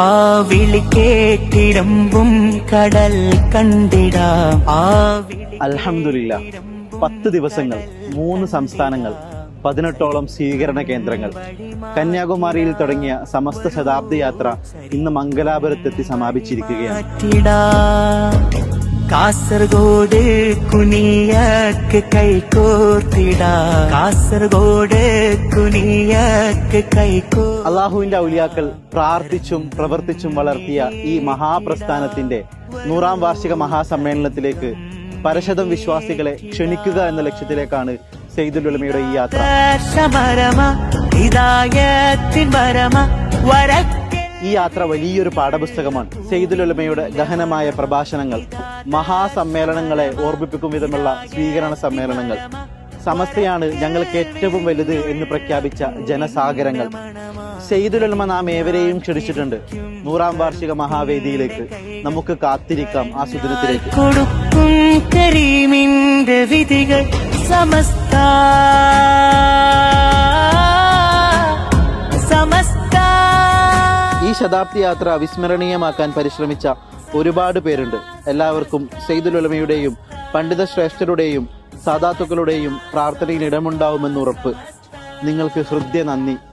ആ വിളി കേട്ടിരമ്പും കടൽ കണ്ടിടാം. അൽഹംദുലില്ലാഹ് 10 ദിവസങ്ങൾ 3 സംസ്ഥാനങ്ങൾ 18ഓളം സ്വീകരണ കേന്ദ്രങ്ങൾ. കന്യാകുമാരിയിൽ തുടങ്ങിയ സമസ്ത ശതാബ്ദി യാത്ര ഇന്ന് മംഗലാപുരത്തെത്തി സമാപിച്ചിരിക്കുകയാണ്. കാസർഗോഡ് കുനിയക്ക് കൈകോർത്തിടാ, കാസർഗോഡ് കുനിയക്ക് കൈകോ. അള്ളാഹുവിന്റെ ഔലിയാക്കൾ പ്രാർത്ഥിച്ചും പ്രവർത്തിച്ചും വളർത്തിയ ഈ മഹാപ്രസ്ഥാനത്തിന്റെ 100ാം വാർഷിക മഹാസമ്മേളനത്തിലേക്ക് പരശതം വിശ്വാസികളെ ക്ഷണിക്കുക എന്ന ലക്ഷ്യത്തിലേക്കാണ് സയ്യിദുൽ ഉലമയുടെ ഈ യാത്ര. ഈ യാത്ര വലിയൊരു പാഠപുസ്തകമാണ്. സയ്യിദുൽ ഉലമയുടെ ഗഹനമായ പ്രഭാഷണങ്ങൾ, മഹാസമ്മേളനങ്ങളെ ഓർമ്മിപ്പിക്കും വിധമുള്ള സ്വീകരണ സമ്മേളനങ്ങൾ, സമസ്തയാണ് ഞങ്ങൾക്ക് ഏറ്റവും വലുത് എന്ന് പ്രഖ്യാപിച്ച ജനസാഗരങ്ങൾ. സയ്യിദുൽ ഉലമ നാം ഏവരെയും ക്ഷണിച്ചിട്ടുണ്ട് 100ാം വാർഷിക മഹാവേദിയിലേക്ക്. നമുക്ക് കാത്തിരിക്കാം ആ സുദിനത്തിലേക്ക്. വിധികൾ സമസ്ത ഈ ശതാബ്ദി യാത്ര അവിസ്മരണീയമാക്കാൻ പരിശ്രമിച്ച ഒരുപാട് പേരുണ്ട്. എല്ലാവർക്കും സയ്യിദുൽ ഉലമയുടെയും പണ്ഡിത ശ്രേഷ്ഠരുടെയും സാദാത്തുക്കളുടെയും പ്രാർത്ഥനയിൽ ഇടമുണ്ടാവുമെന്ന് ഉറപ്പ്. നിങ്ങൾക്ക് ഹൃദയ നന്ദി.